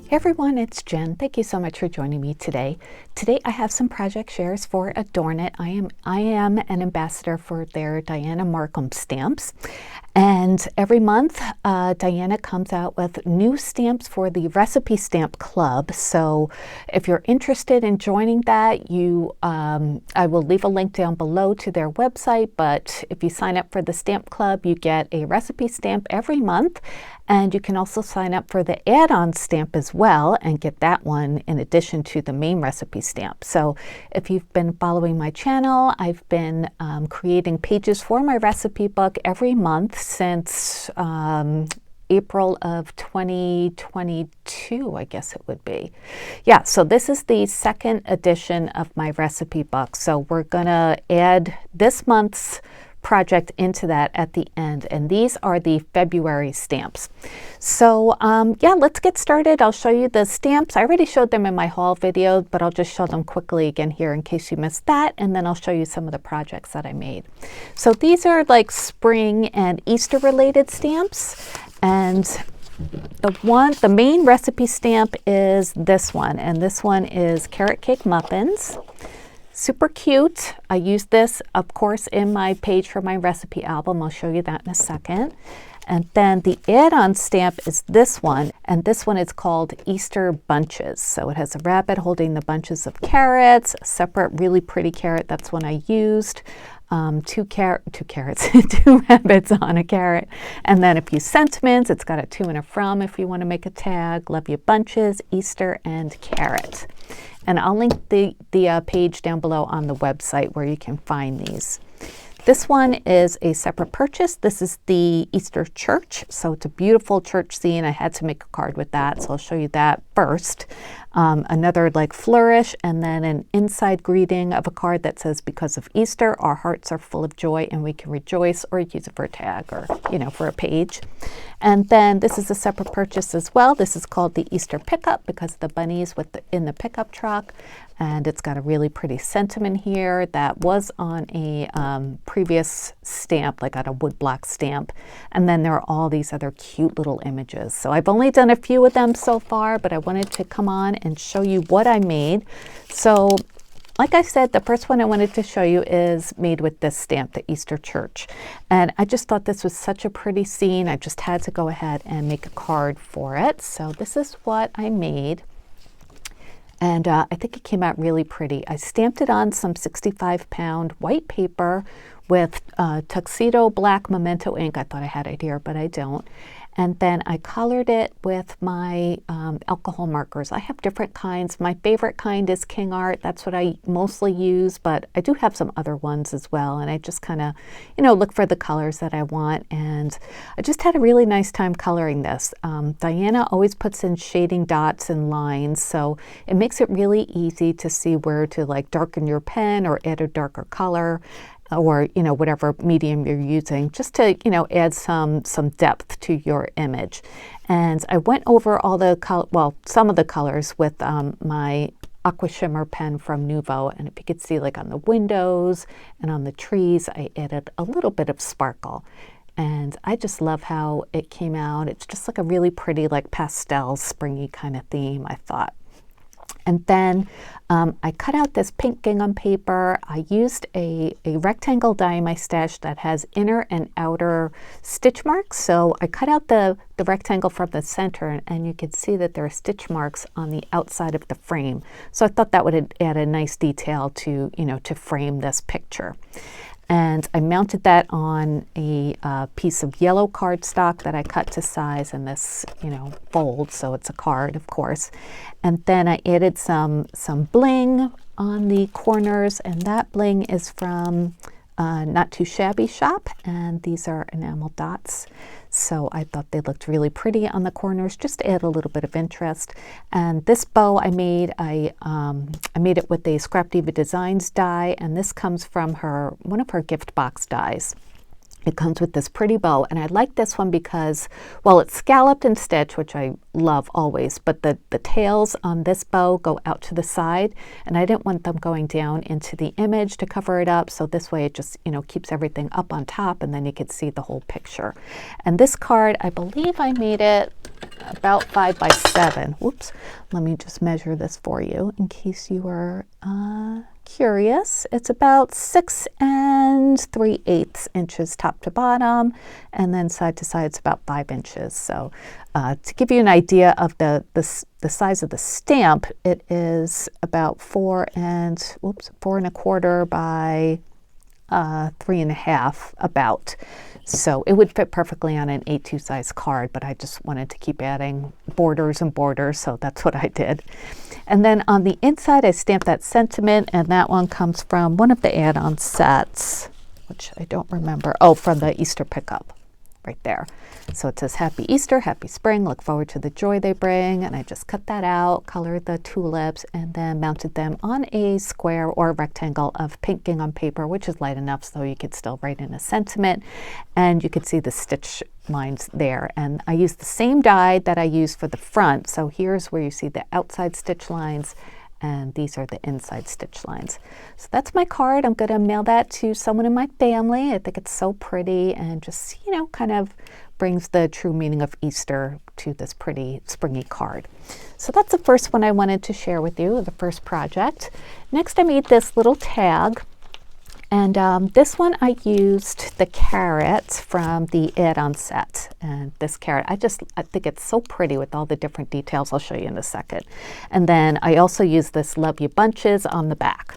Hey everyone, it's Jen. Thank you so much for joining me today. Today I have some project shares for Adorn It. I am an ambassador for their Dianna Marcum stamps. And every month, Dianna comes out with new stamps for the Recipe Stamp Club. So if you're interested in joining that, I will leave a link down below to their website. But if you sign up for the stamp club, you get a recipe stamp every month. And you can also sign up for the add-on stamp as well and get that one in addition to the main recipe stamp. So if you've been following my channel, I've been creating pages for my recipe book every month since April of 2022, I guess it would be. Yeah, so this is the second edition of my recipe book. So we're gonna add this month's project into that at the end, and these are the February stamps. So yeah, let's get started. I'll show you the stamps. I already showed them in my haul video, but I'll just show them quickly again here in case you missed that, and then I'll show you some of the projects that I made. So these are like spring and Easter related stamps, and the main recipe stamp is this one, and this one is carrot cake muffins. Super cute. I use this, of course, in my page for my recipe album. I'll show you that in a second. And then the add-on stamp is this one, and this one is called Easter Bunches. So it has a rabbit holding the bunches of carrots, a separate really pretty carrot, that's one I used, two rabbits on a carrot, and then a few sentiments. It's got a to and a from if you want to make a tag. Love you bunches, Easter, and carrot. And I'll link the page down below on the website where you can find these. This one is a separate purchase. This is the Easter church. So it's a beautiful church scene. I had to make a card with that, so I'll show you that first. Another like flourish, and then an inside greeting of a card that says, because of Easter, our hearts are full of joy and we can rejoice, or use it for a tag or, for a page. And then this is a separate purchase as well. This is called the Easter pickup because of the bunnies in the pickup truck. And it's got a really pretty sentiment here that was on a previous stamp, like on a woodblock stamp. And then there are all these other cute little images. So I've only done a few of them so far, but I wanted to come on and show you what I made. So like I said, the first one I wanted to show you is made with this stamp, the Easter church. And I just thought this was such a pretty scene. I just had to go ahead and make a card for it. So this is what I made. And I think it came out really pretty. I stamped it on some 65-pound white paper with tuxedo black memento ink. I thought I had it here, but I don't. And then I colored it with my alcohol markers. I have different kinds. My favorite kind is King Art. That's what I mostly use, but I do have some other ones as well. And I just kind of, look for the colors that I want. And I just had a really nice time coloring this. Dianna always puts in shading dots and lines, so it makes it really easy to see where to like darken your pen or add a darker color, or whatever medium you're using, just to add some depth to your image. And I went over all the some of the colors with my aqua shimmer pen from Nuvo, and if you could see, like on the windows and on the trees, I added a little bit of sparkle. And I just love how it came out. It's just like a really pretty, like pastel springy kind of theme, I thought. And then I cut out this pink gingham paper. I used a rectangle die in my stash that has inner and outer stitch marks. So I cut out the rectangle from the center, and you can see that there are stitch marks on the outside of the frame. So I thought that would add a nice detail to, to frame this picture. And I mounted that on a piece of yellow cardstock that I cut to size in this, fold, so it's a card, of course. And then I added some bling on the corners, and that bling is from Not Too Shabby Shop, and these are enamel dots. So I thought they looked really pretty on the corners, just to add a little bit of interest. And this bow I made it with a Scrap Diva Designs die, and this comes from one of her gift box dies. It comes with this pretty bow, and I like this one because, well, it's scalloped and stitched, which I love always, but the tails on this bow go out to the side, and I didn't want them going down into the image to cover it up, so this way it just, keeps everything up on top, and then you could see the whole picture. And this card, I believe I made it, about 5 by 7. Whoops, let me just measure this for you in case you are curious. It's about 6 3/8 inches top to bottom, and then side to side it's about 5 inches. So to give you an idea of the size of the stamp, it is about 4 1/4 by 3.5 about. So it would fit perfectly on an A2 size card, but I just wanted to keep adding borders and borders, so that's what I did. And then on the inside, I stamped that sentiment, and that one comes from one of the add-on sets, which I don't remember. Oh, from the Easter pickup, right there. So it says, Happy Easter, Happy Spring, look forward to the joy they bring. And I just cut that out, colored the tulips, and then mounted them on a square or a rectangle of pink gingham paper, which is light enough so you could still write in a sentiment. And you could see the stitch lines there. And I used the same die that I used for the front. So here's where you see the outside stitch lines, and these are the inside stitch lines. So that's my card. I'm going to mail that to someone in my family. I think it's so pretty and just, you know, kind of brings the true meaning of Easter to this pretty springy card. So that's the first one I wanted to share with you, the first project. Next, I made this little tag. And this one I used the carrot from the add-on set. And this carrot, I think it's so pretty with all the different details. I'll show you in a second. And then I also used this Love You Bunches on the back.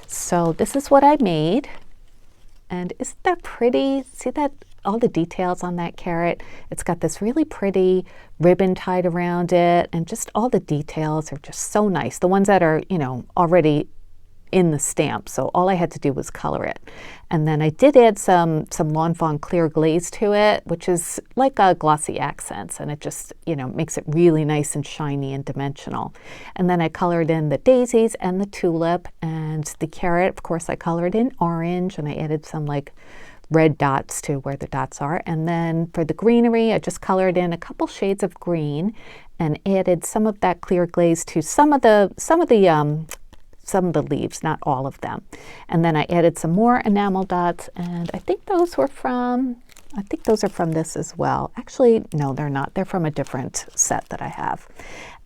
So this is what I made. And isn't that pretty? See that? All the details on that carrot. It's got this really pretty ribbon tied around it, and just all the details are just so nice. The ones that are, you know, already in the stamp, so all I had to do was color it. And then I did add some Lawn Fawn clear glaze to it, which is like a glossy accents, and it just, you know, makes it really nice and shiny and dimensional. And then I colored in the daisies and the tulip, and the carrot, of course, I colored in orange, and I added some like red dots to where the dots are. And then for the greenery, I just colored in a couple shades of green and added some of that clear glaze to some of the leaves, not all of them. And then I added some more enamel dots, and I think those are from this as well. Actually, no, they're not. They're from a different set that I have.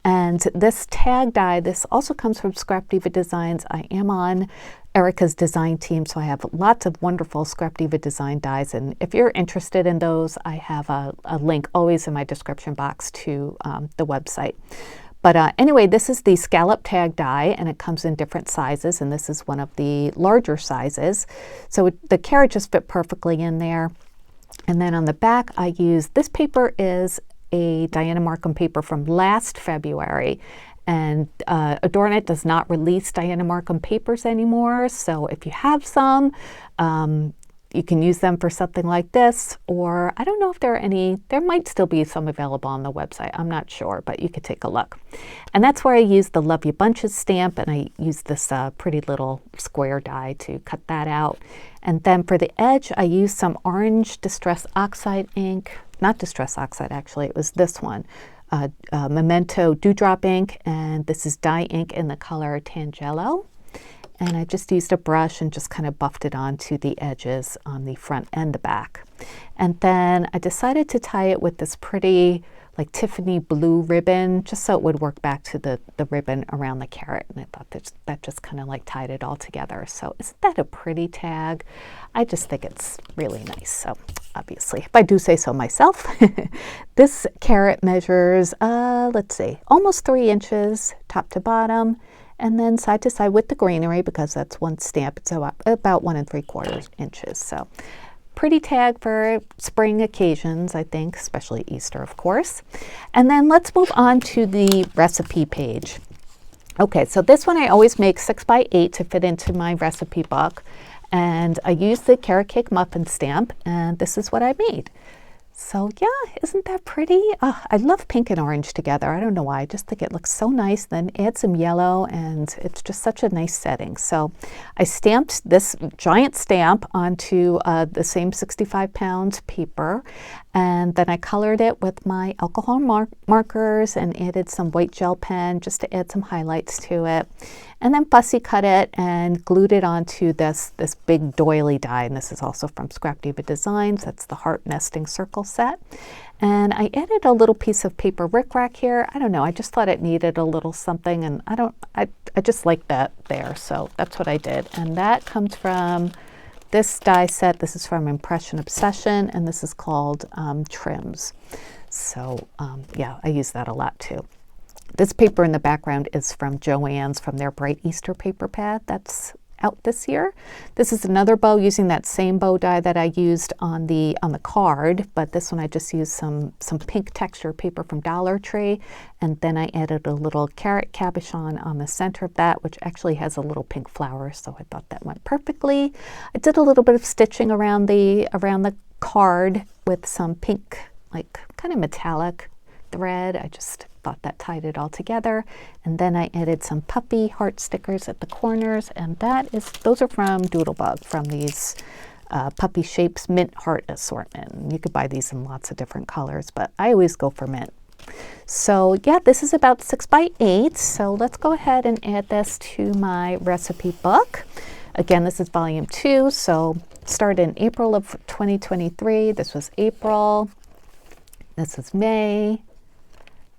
And this tag die, this also comes from Scrap Diva Designs. I am on Erica's design team, so I have lots of wonderful Scrap Diva design dies. And if you're interested in those, I have a link always in my description box to the website. But anyway, this is the scallop tag die, and it comes in different sizes, and this is one of the larger sizes. So the carrot just fit perfectly in there. And then on the back, I used, this paper is a Dianna Marcum paper from last February. And Adorn It does not release Dianna Marcum papers anymore. So if you have some, you can use them for something like this, or I don't know if there are any, there might still be some available on the website. I'm not sure, but you could take a look. And that's where I used the Love You Bunches stamp, and I used this pretty little square die to cut that out. And then for the edge, I used some orange Distress Oxide ink, not Distress Oxide actually, it was this one, Memento Dewdrop ink, and this is dye ink in the color Tangelo. And I just used a brush and just kind of buffed it onto the edges on the front and the back. And then I decided to tie it with this pretty like Tiffany blue ribbon, just so it would work back to the ribbon around the carrot. And I thought that just kind of like tied it all together. So isn't that a pretty tag? I just think it's really nice. So obviously, if I do say so myself, this carrot measures, let's see, almost 3 inches top to bottom. And then side to side with the greenery, because that's one stamp, it's about 1 3/4 inches. So pretty tag for spring occasions, I think, especially Easter, of course. And then let's move on to the recipe page. Okay, so this one I always make 6 by 8 to fit into my recipe book. And I used the carrot cake muffin stamp, and this is what I made. So yeah, isn't that pretty? I love pink and orange together. I don't know why. I just think it looks so nice. Then add some yellow, and it's just such a nice setting. So I stamped this giant stamp onto the same 65-pound paper, and then I colored it with my alcohol markers and added some white gel pen just to add some highlights to it. And then fussy cut it and glued it onto this big doily die. And this is also from Scrap Diva Designs. That's the heart nesting circle set. And I added a little piece of paper rickrack here. I don't know, I just thought it needed a little something, and I just like that there, so that's what I did. And that comes from this die set. This is from Impression Obsession, and this is called Trims. So yeah, I use that a lot too. This paper in the background is from Joann's, from their Bright Easter paper pad that's out this year. This is another bow using that same bow die that I used on the card, but this one I just used some pink texture paper from Dollar Tree, and then I added a little carrot cabochon on the center of that, which actually has a little pink flower, so I thought that went perfectly. I did a little bit of stitching around the card with some pink, like kind of metallic thread. I just thought that tied it all together. And then I added some puppy heart stickers at the corners, and those are from Doodlebug, from these Puppy Shapes Mint Heart assortment. You could buy these in lots of different colors, but I always go for mint. So yeah, this is about 6 by 8. So let's go ahead and add this to my recipe book. Again, this is volume 2, so started in April of 2023. This was April. This is May.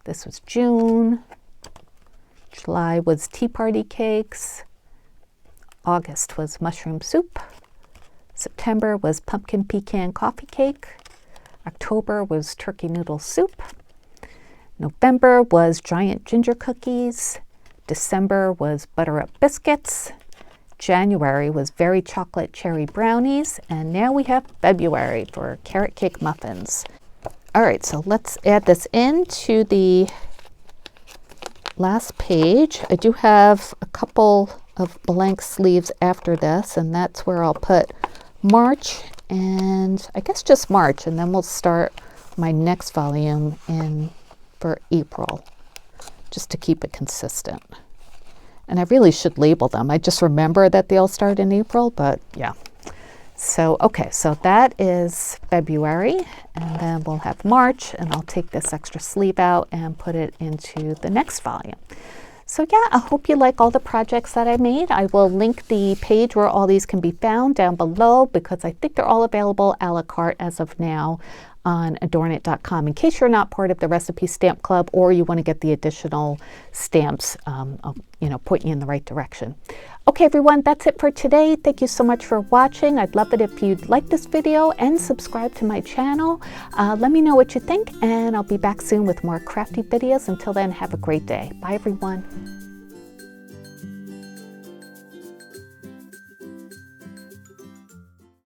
This was June. July was tea party cakes. August was mushroom soup. September was pumpkin pecan coffee cake. October was turkey noodle soup. November was giant ginger cookies. December was butter up biscuits. January was very chocolate cherry brownies. And now we have February for carrot cake muffins. All right, so let's add this into the last page. I do have a couple of blank sleeves after this, and that's where I'll put March, and I guess just March, and then we'll start my next volume in for April, just to keep it consistent. And I really should label them. I just remember that they all start in April, but yeah. So, okay, so that is February, and then we'll have March, and I'll take this extra sleeve out and put it into the next volume. So yeah, I hope you like all the projects that I made. I will link the page where all these can be found down below, because I think they're all available a la carte as of now on adornit.com. In case you're not part of the Recipe Stamp Club, or you want to get the additional stamps, I'll, point you in the right direction. Okay, everyone, that's it for today. Thank you so much for watching. I'd love it if you'd like this video and subscribe to my channel. Let me know what you think, and I'll be back soon with more crafty videos. Until then, have a great day. Bye, everyone.